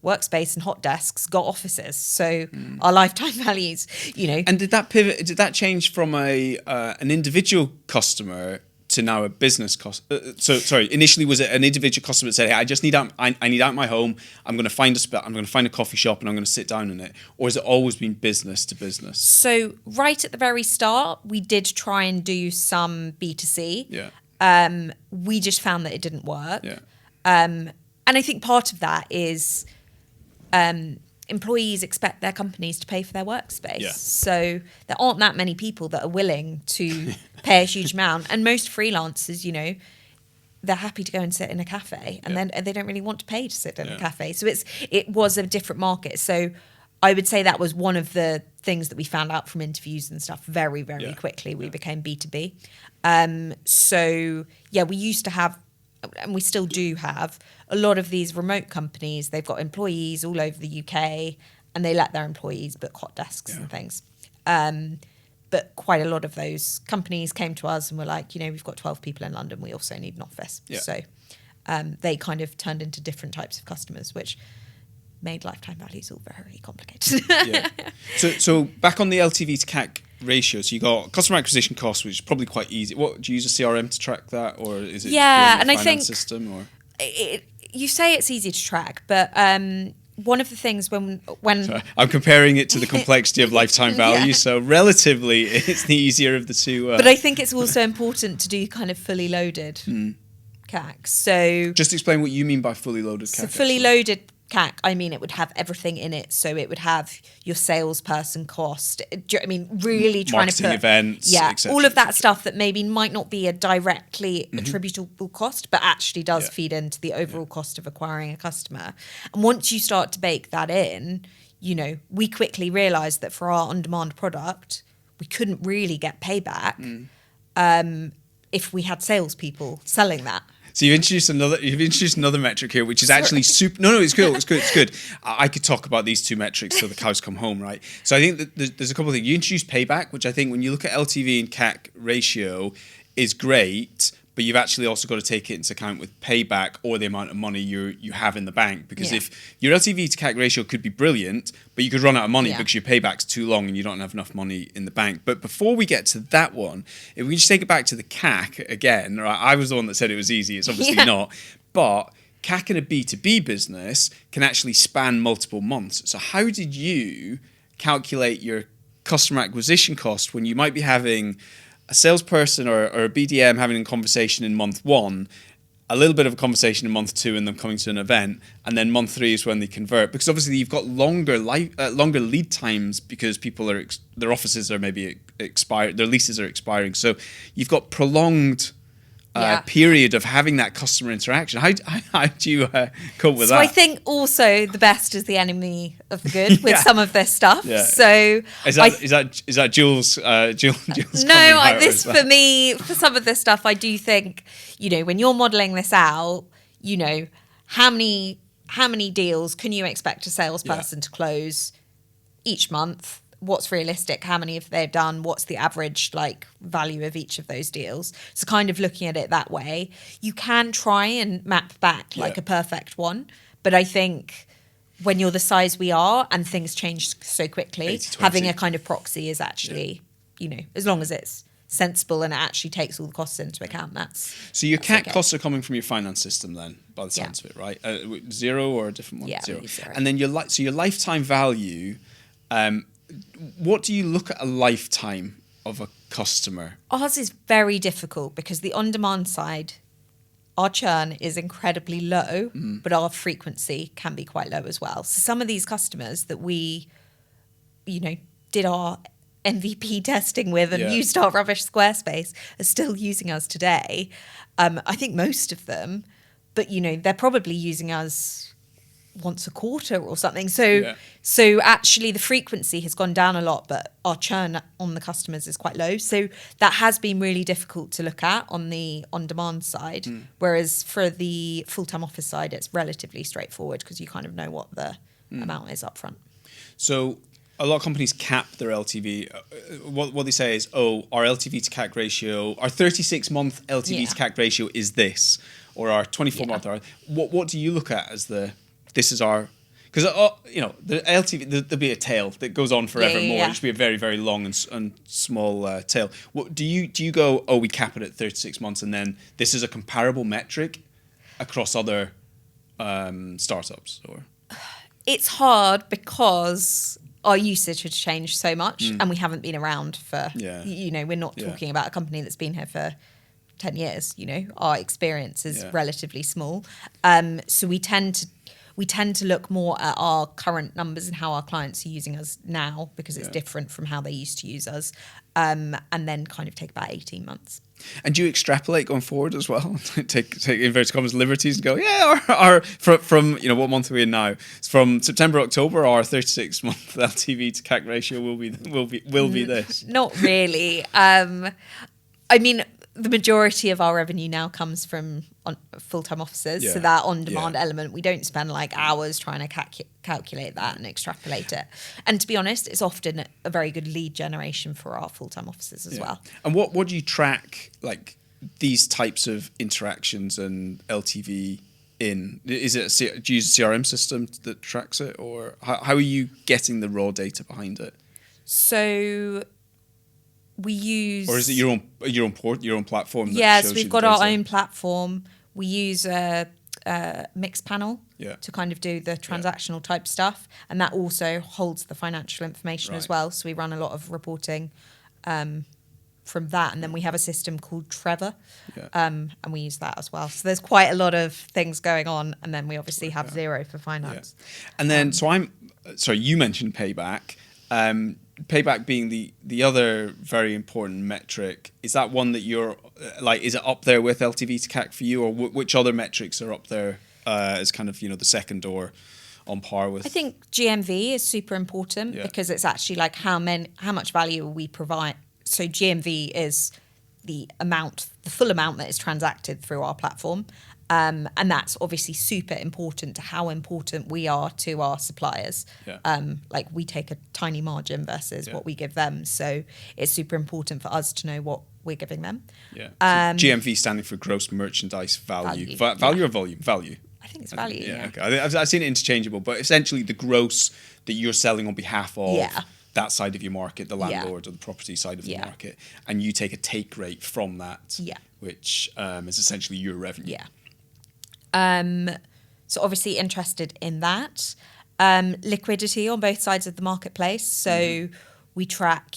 workspace and hot desks got offices, so our lifetime values, And did that pivot? Did that change from an individual customer to now a business customer? Initially was it an individual customer that said, "Hey, I need out my home. I'm going to find a spot. I'm going to find a coffee shop, and I'm going to sit down in it." Or has it always been business to business? So right at the very start, we did try and do some B2C. Yeah. We just found that it didn't work. Yeah. And I think part of that is employees expect their companies to pay for their workspace. Yeah. So there aren't that many people that are willing to pay a huge amount. And most freelancers, they're happy to go and sit in a cafe, and then they don't really want to pay to sit in a cafe. So it was a different market. So I would say that was one of the things that we found out from interviews and stuff very, very quickly. We became B2B. We used to have, and we still do have, a lot of these remote companies. They've got employees all over the UK, and they let their employees book hot desks and things. But quite a lot of those companies came to us and were like, we've got 12 people in London. We also need an office. Yeah. So they kind of turned into different types of customers, which made lifetime values all very complicated. Yeah. So back on the LTV to CAC ratio, so you got customer acquisition cost, which is probably quite easy. What do you use a CRM to track that, or is it and I think system? Or you say it's easy to track, but one of the things when Sorry, I'm comparing it to the complexity of lifetime value, so relatively it's the easier of the two. But I think it's also important to do kind of fully loaded CAC. So just explain what you mean by fully loaded CAC. So fully loaded CAC, it would have everything in it. So it would have your salesperson cost. Do you know what I mean? Really trying to put events, all of that stuff that maybe might not be a directly attributable cost, but actually does feed into the overall cost of acquiring a customer. And once you start to bake that in, we quickly realised that for our on-demand product, we couldn't really get payback if we had salespeople selling that. So you've introduced another metric here, which is actually super. No, it's cool. It's good. It's good. I could talk about these two metrics till the cows come home, right? So I think that there's a couple of things. You introduced payback, which I think when you look at LTV and CAC ratio is great, but you've actually also got to take it into account with payback or the amount of money you have in the bank. Because if your LTV to CAC ratio could be brilliant, but you could run out of money because your payback's too long and you don't have enough money in the bank. But before we get to that one, if we just take it back to the CAC again, right? I was the one that said it was easy. It's obviously not. But CAC in a B2B business can actually span multiple months. So how did you calculate your customer acquisition cost when you might be having a salesperson or a BDM having a conversation in month 1, a little bit of a conversation in month 2 and them coming to an event, and then month 3 is when they convert? Because obviously you've got longer lead times because people their offices are maybe expired, their leases are expiring. So you've got prolonged period of having that customer interaction. How do you cope with that? So I think also the best is the enemy of the good with some of this stuff. Yeah. So is that Jules? Jules no, for me, for some of this stuff, I do think, when you're modelling this out, how many deals can you expect a salesperson to close each month? What's realistic? How many have they done? What's the average value of each of those deals? So kind of looking at it that way, you can try and map back a perfect one. But I think when you're the size we are and things change so quickly, 80/20. having a kind of proxy is actually, as long as it's sensible and it actually takes all the costs into account, so your CAC costs are coming from your finance system then, by the sounds of it, right? Zero or a different one? Yeah, zero. Zero. And then your lifetime value. What do you look at a lifetime of a customer? Ours is very difficult because the on-demand side, our churn is incredibly low, but our frequency can be quite low as well. So some of these customers that we, did our MVP testing with and used our rubbish Squarespace are still using us today. I think most of them, but they're probably using us once a quarter or something. So actually the frequency has gone down a lot, but our churn on the customers is quite low. So that has been really difficult to look at on the on-demand side. Whereas for the full-time office side, it's relatively straightforward because you kind of know what the amount is up front. So a lot of companies cap their LTV. What they say is, our LTV to CAC ratio, our 36-month LTV to CAC ratio is this, or our 24-month. What do you look at as this is our, because the LTV, there'll be a tail that goes on forever more. It should be a very, very long and small tail. What do you go? We cap it at 36 months, and then this is a comparable metric across other startups, or? It's hard because our usage has changed so much, and we haven't been around for. We're not talking about a company that's been here for 10 years. Our experience is relatively small, so we tend to look more at our current numbers and how our clients are using us now because it's different from how they used to use us, and then kind of take about 18 months. And do you extrapolate going forward as well? take inverted commas liberties and go, from what month are we in now? It's from September, October, our 36-month LTV to CAC ratio will be this. Not really. The majority of our revenue now comes from full-time offices, so that on-demand element, we don't spend hours trying to calculate that and extrapolate it. And to be honest, it's often a very good lead generation for our full-time offices as well. And what do you track, these types of interactions and LTV in? Do you use a CRM system that tracks it, or how are you getting the raw data behind it? So we use, or is it your own platform? Yes, we've got our own platform. We use a mixed panel to kind of do the transactional type stuff, and that also holds the financial information as well. So we run a lot of reporting from that, and then we have a system called Trevor, and we use that as well. So there's quite a lot of things going on, and then we obviously have Xero for finance. And then, you mentioned payback. Payback being the other very important metric. Is that one that you're is it up there with LTV to CAC for you, or which other metrics are up there as kind of the second or on par with? I think GMV is super important because it's actually how much value we provide. So GMV is the full amount that is transacted through our platform. And that's obviously super important to how important we are to our suppliers. Yeah. Like we take a tiny margin versus what we give them. So it's super important for us to know what we're giving them. Yeah. So GMV standing for gross merchandise value. Value or volume? Value. I think it's value. Yeah. Okay. I've seen it interchangeable, but essentially the gross that you're selling on behalf of that side of your market, the landlord or the property side of the market, and you take a take rate from that, which is essentially your revenue. Yeah. So obviously interested in that. Liquidity on both sides of the marketplace. So we track,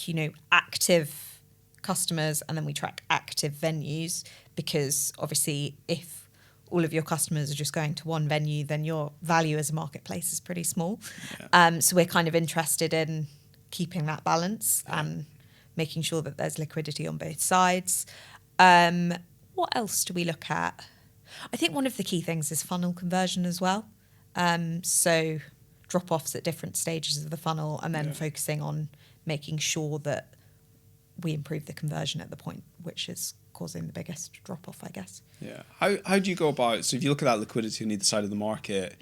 active customers, and then we track active venues, because obviously if all of your customers are just going to one venue, then your value as a marketplace is pretty small. Yeah. So we're kind of interested in keeping that balance and making sure that there's liquidity on both sides. What else do we look at? I think one of the key things is funnel conversion as well. So drop-offs at different stages of the funnel, and then focusing on making sure that we improve the conversion at the point which is causing the biggest drop-off, I guess. Yeah. How do you go about, so if you look at that liquidity on either side of the market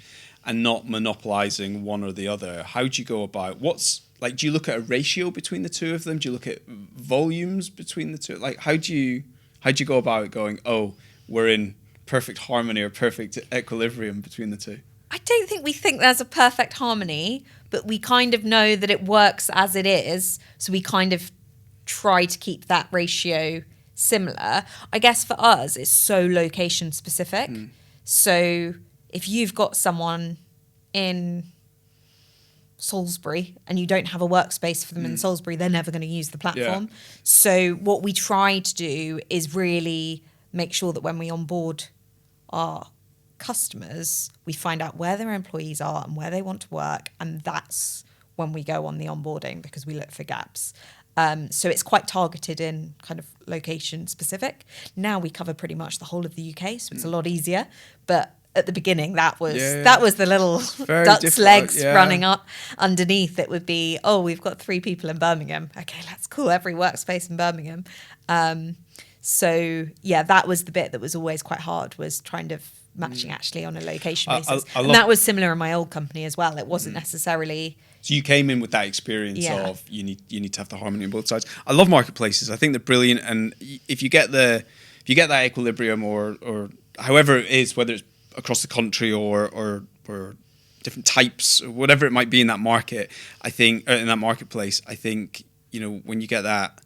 and not monopolizing one or the other, how do you go about, do you look at a ratio between the two of them? Do you look at volumes between the two? Like, how do you go about going, we're in perfect harmony or perfect equilibrium between the two? I don't think we think there's a perfect harmony, but we kind of know that it works as it is. So we kind of try to keep that ratio similar. I guess for us, it's so location specific. So if you've got someone in Salisbury and you don't have a workspace for them in Salisbury, they're never going to use the platform. Yeah. So what we try to do is really make sure that when we onboard our customers, we find out where their employees are and where they want to work, and that's when we go on the onboarding, because we look for gaps. So it's quite targeted in kind of location specific. Now we cover pretty much the whole of the UK, so it's a lot easier. But at the beginning, that was the little duck's legs running up underneath. It would be, we've got 3 people in Birmingham. Okay, let's call every workspace in Birmingham. So that was the bit that was always quite hard, was trying to matching actually on a location basis. And that was similar in my old company as well. It wasn't necessarily. So you came in with that experience of you need to have the harmony on both sides. I love marketplaces. I think they're brilliant, and if you get that equilibrium or however it is, whether it's across the country or different types, or whatever it might be in that market, I think in that marketplace, I think when you get that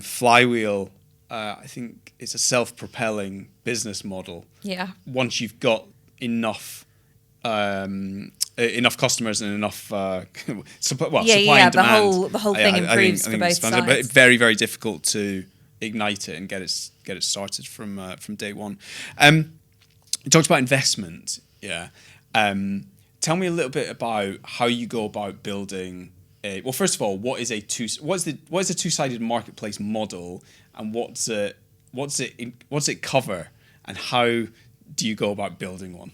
flywheel, I think it's a self-propelling business model. Yeah. Once you've got enough customers and enough supply and demand. The whole thing improves for both sides. But it's very, very difficult to ignite it and get it started from day one. You talked about investment. Yeah. Tell me a little bit about how you go about building. First of all, what is a two-sided marketplace model, and what's it cover, and how do you go about building one?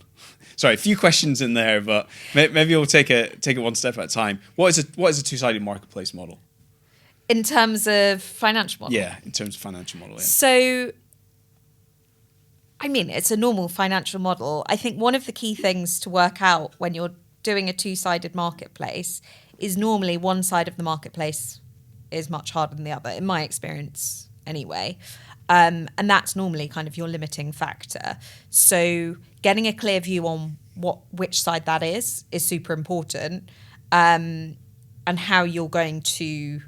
Sorry, a few questions in there, but maybe we'll take it one step at a time. What is a two-sided marketplace model? In terms of financial model? Yeah, in terms of financial model, yeah. So, I mean, it's a normal financial model. I think one of the key things to work out when you're doing a two-sided marketplace is normally one side of the marketplace is much harder than the other, in my experience anyway. And that's normally kind of your limiting factor. So getting a clear view on which side that is super important, and how you're going to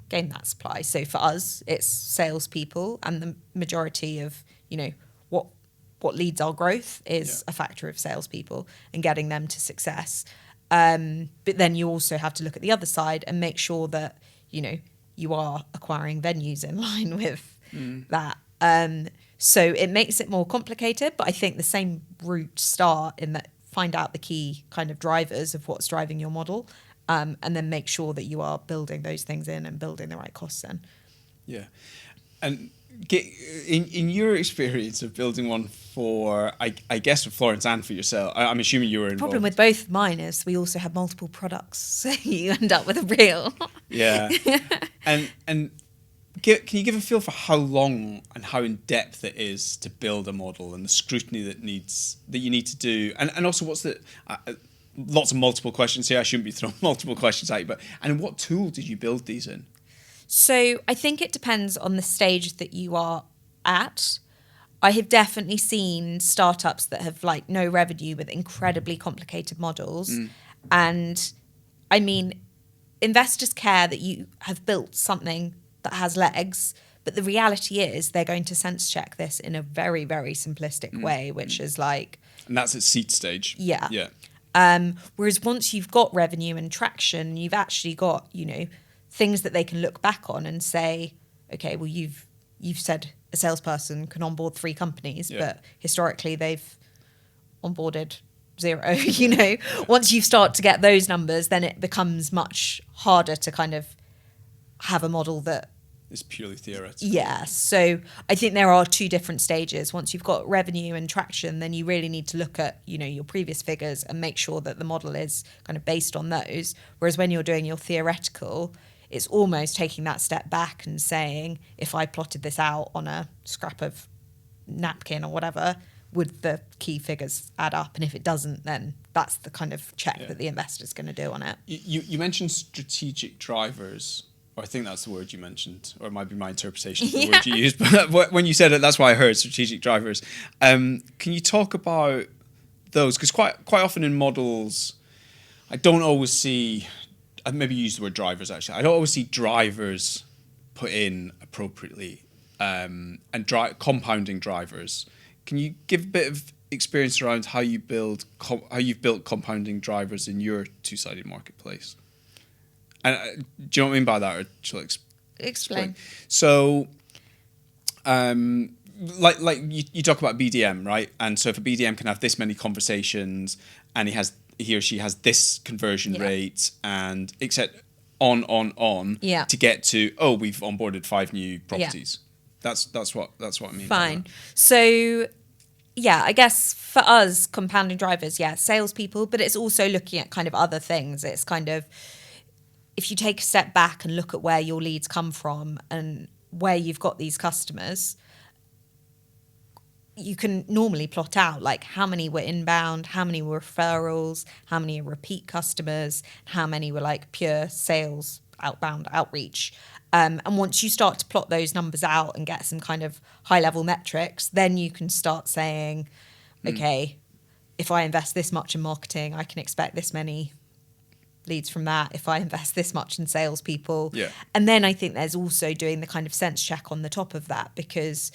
gain that supply. So for us, it's salespeople, and the majority of, what leads our growth is a factor of salespeople and getting them to success. But then you also have to look at the other side and make sure that, you are acquiring venues in line with that. So it makes it more complicated, but I think the same route start in that, find out the key kind of drivers of what's driving your model, and then make sure that you are building those things in and building the right costs in. Yeah. And in your experience of building one for, I guess for Florence and for yourself, I'm assuming you were involved. The problem with both mine is we also have multiple products, so you end up with a reel. Yeah. And can you give a feel for how long and how in depth it is to build a model and the scrutiny that you need to do, and also what's the lots of multiple questions here. I shouldn't be throwing multiple questions at you, and what tool did you build these in? So I think it depends on the stage that you are at. I have definitely seen startups that have like no revenue with incredibly complicated models. And I mean, investors care that you have built something that has legs, but the reality is they're going to sense check this in a very, very simplistic way, which is like... And that's at seed stage. Yeah. Yeah. Whereas once you've got revenue and traction, you've actually got, you know, things that they can look back on and say, okay, well, you've said a salesperson can onboard 3 companies, but historically they've onboarded 0. You know, once you start to get those numbers, then it becomes much harder to kind of have a model that is purely theoretical. Yeah. So I think there are 2 different stages. Once you've got revenue and traction, then you really need to look at, you know, your previous figures and make sure that the model is kind of based on those. Whereas when you're doing your theoretical, it's almost taking that step back and saying, if I plotted this out on a scrap of napkin or whatever, would the key figures add up? And if it doesn't, then that's the kind of check that the investor's going to do on it. You mentioned strategic drivers, or I think that's the word you mentioned, or it might be my interpretation of the word you used. But when you said it, that's why I heard strategic drivers. Can you talk about those? Because quite often in models, I don't always see... I'd maybe use the word drivers, actually. I don't always see drivers put in appropriately, and compounding drivers. Can you give a bit of experience around how you've built compounding drivers in your 2-sided marketplace? And do you know what I mean by that? Or shall I explain? So, like you talk about BDM, right? And so if a BDM can have this many conversations, and he or she has this conversion rate, and except on to get to, we've onboarded 5 new properties. That's what I mean. Fine. So yeah, I guess for us, compounding drivers, salespeople, but it's also looking at kind of other things. It's kind of, if you take a step back and look at where your leads come from and where you've got these customers, you can normally plot out like how many were inbound, how many were referrals, how many are repeat customers, how many were like pure sales, outbound outreach. And once you start to plot those numbers out and get some kind of high level metrics, then you can start saying, okay, if I invest this much in marketing, I can expect this many leads from that. If I invest this much in salespeople. Yeah. And then I think there's also doing the kind of sense check on the top of that, because,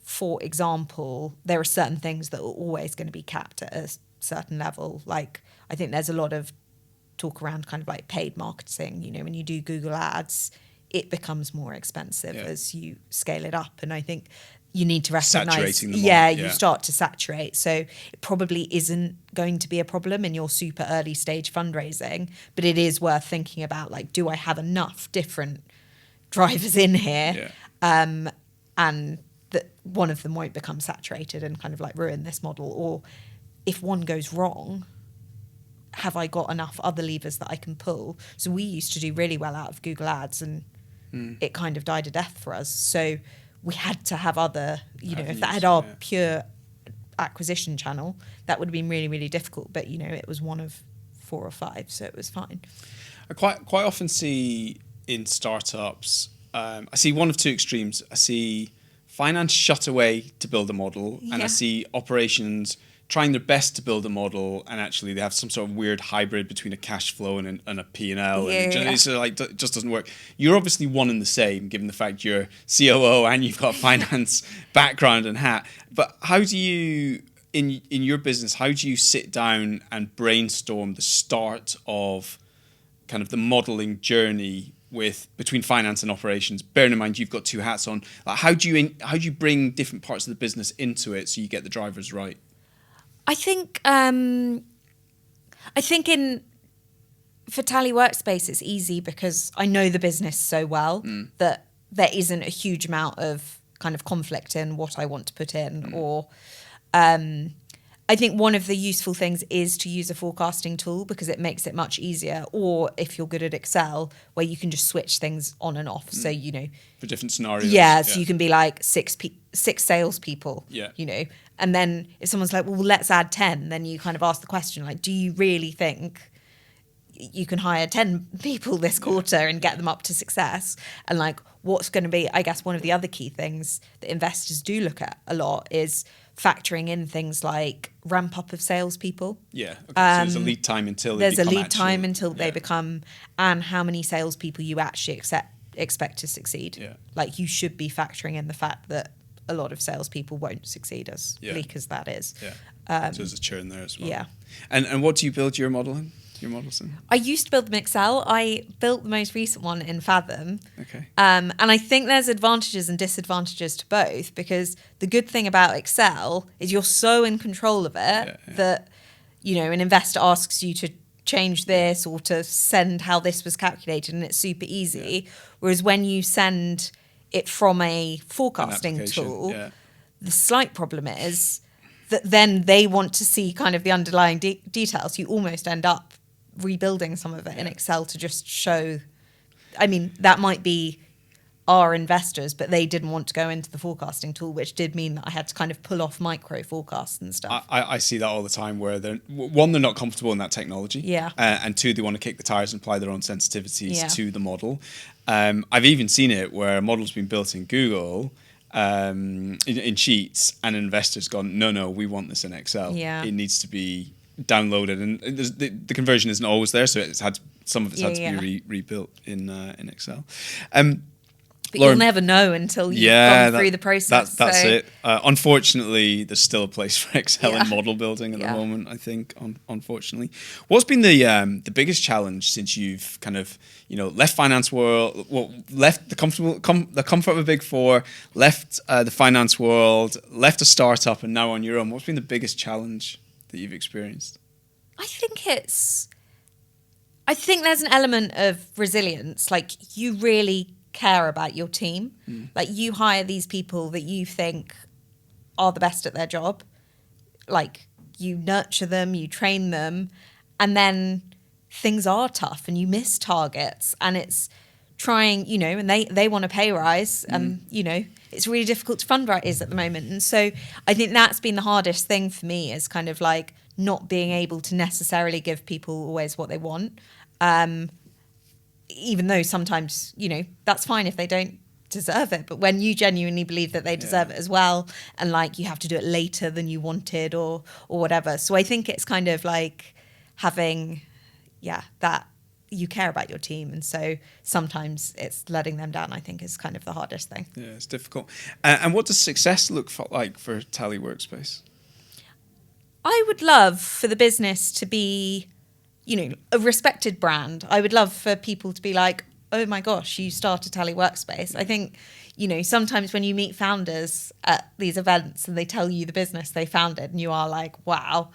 for example, there are certain things that are always going to be capped at a certain level. Like, I think there's a lot of talk around kind of like paid marketing. You know, when you do Google ads, it becomes more expensive as you scale it up. And I think you need to recognize, you start to saturate. So it probably isn't going to be a problem in your super early stage fundraising, but it is worth thinking about, like, do I have enough different drivers in here? And that one of them won't become saturated and kind of like ruin this model. Or if one goes wrong, have I got enough other levers that I can pull? So we used to do really well out of Google Ads, and it kind of died a death for us. So we had to have other, if that had our pure acquisition channel, that would have been really, really difficult. But, it was one of 4 or 5, so it was fine. I quite often see in startups, I see one of 2 extremes. I see finance shut away to build a model, and I see operations trying their best to build a model, and actually they have some sort of weird hybrid between a cash flow and a P&L. And it just doesn't work. You're obviously one and the same, given the fact you're COO and you've got a finance background and hat. But how do you, in your business, how do you sit down and brainstorm the start of kind of the modeling journey between finance and operations, bearing in mind you've got 2 hats on? Like, how do you bring different parts of the business into it so you get the drivers right? I think for Tally Workspace it's easy because I know the business so well that there isn't a huge amount of kind of conflict in what I want to put in, or and I think one of the useful things is to use a forecasting tool because it makes it much easier. Or if you're good at Excel, where you can just switch things on and off. So, you know, for different scenarios. Yeah, so you can be like six salespeople, Yeah. you know, and then if someone's like, well, let's add 10, then you kind of ask the question, like, do you really think you can hire 10 people this quarter and get them up to success? And like, what's going to be, I guess, one of the other key things that investors do look at a lot is factoring in things like ramp up of salespeople. Yeah. Okay. So there's a lead time until they become, and how many salespeople you actually expect to succeed. Yeah. Like, you should be factoring in the fact that a lot of salespeople won't succeed, as bleak as that is. Yeah. So there's a churn there as well. Yeah. And what do you build your model in? Your models in? I used to build them in Excel. I built the most recent one in Fathom. Okay. And I think there's advantages and disadvantages to both, because the good thing about Excel is you're so in control of it that, you know, an investor asks you to change this or to send how this was calculated, and it's super easy. Yeah. Whereas when you send it from a forecasting tool, the slight problem is that then they want to see kind of the underlying details. You almost end up rebuilding some of it in Excel to just show. I mean, that might be our investors, but they didn't want to go into the forecasting tool, which did mean that I had to kind of pull off micro forecasts and stuff. I see that all the time, where they're not comfortable in that technology, and two, they want to kick the tires and apply their own sensitivities to the model. I've even seen it where a model's been built in Google in Sheets, and an investor's gone, no, we want this in Excel. It needs to be downloaded, and the conversion isn't always there, so some of it's had to be rebuilt in Excel. But Laura, you'll never know until you've gone through the process. That's it. Unfortunately, there's still a place for Excel in model building at the moment, I think, unfortunately. What's been the biggest challenge since you've kind of, you know, left finance world, left the comfort of a Big Four, left the finance world, left a startup, and now on your own? What's been the biggest challenge that you've experienced? I think there's an element of resilience. Like, you really care about your team. Like, you hire these people that you think are the best at their job. Like, you nurture them, you train them, and then things are tough and you miss targets, and it's trying, you know, and they want a pay rise, and you know, it's really difficult to fundraise at the moment. And so I think that's been the hardest thing for me, is kind of like not being able to necessarily give people always what they want. Even though sometimes, you know, that's fine if they don't deserve it. But when you genuinely believe that they deserve it as well, and like you have to do it later than you wanted or whatever. So I think it's kind of like having, that you care about your team. And so sometimes it's letting them down, I think, is kind of the hardest thing. Yeah, it's difficult. And what does success look like for Tally Workspace? I would love for the business to be, you know, a respected brand. I would love for people to be like, oh my gosh, you started Tally Workspace. I think, you know, sometimes when you meet founders at these events and they tell you the business they founded, and you are like, wow,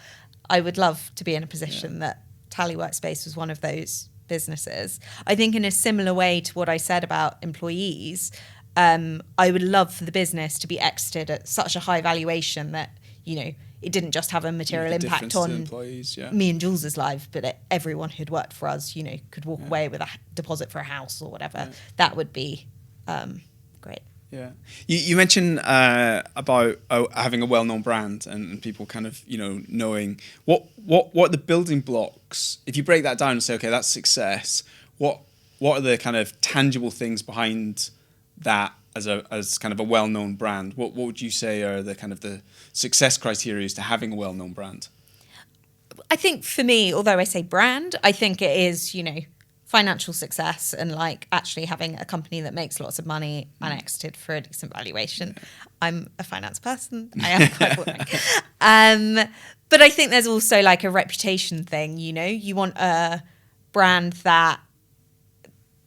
I would love to be in a position that Tally Workspace was one of those businesses. I think in a similar way to what I said about employees, I would love for the business to be exited at such a high valuation that, you know, it didn't just have a material impact on me and Jules's life, but everyone who'd worked for us, you know, could walk away with a deposit for a house or whatever. Yeah. That would be great. Yeah. You mentioned about having a well-known brand and people kind of, you know, knowing what are the building blocks. If you break that down and say, okay, that's success, what are the kind of tangible things behind that as kind of a well-known brand? What would you say are the kind of the success criteria to having a well-known brand? I think for me, although I say brand, I think it is, you know, financial success and like actually having a company that makes lots of money and exited for a decent valuation. Yeah. I'm a finance person. I am quite boring. But I think there's also like a reputation thing, you know, you want a brand that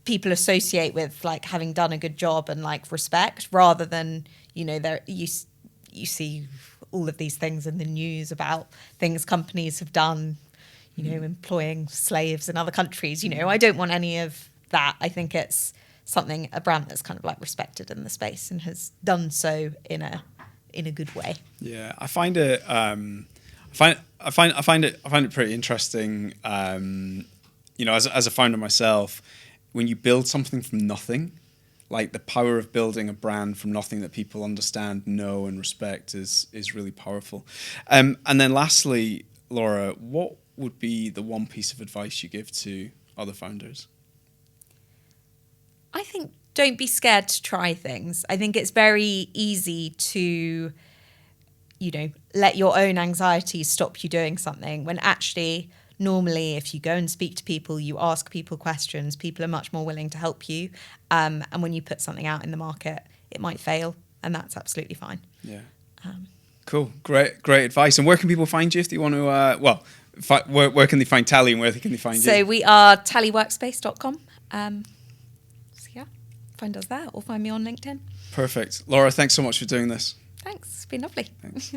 people associate with like having done a good job and like respect, rather than, you know, you see all of these things in the news about things companies have done, you know, employing slaves in other countries. You know, I don't want any of that. I think it's a brand that's kind of like respected in the space and has done so in a good way. Yeah, I find it I find it pretty interesting. As a founder myself, when you build something from nothing, like the power of building a brand from nothing that people understand, know, and respect is really powerful. And then lastly, Laura, what would be the one piece of advice you give to other founders? I think don't be scared to try things. I think it's very easy to, let your own anxieties stop you doing something when actually, normally, if you go and speak to people, you ask people questions, people are much more willing to help you. And when you put something out in the market, it might fail, and that's absolutely fine. Yeah. Cool. Great advice. And where can people find you if they want to, where can they find Tally and where can they find you? So we are tallyworkspace.com. Find us there or find me on LinkedIn. Perfect. Laura, thanks so much for doing this. Thanks. It's been lovely. Thanks.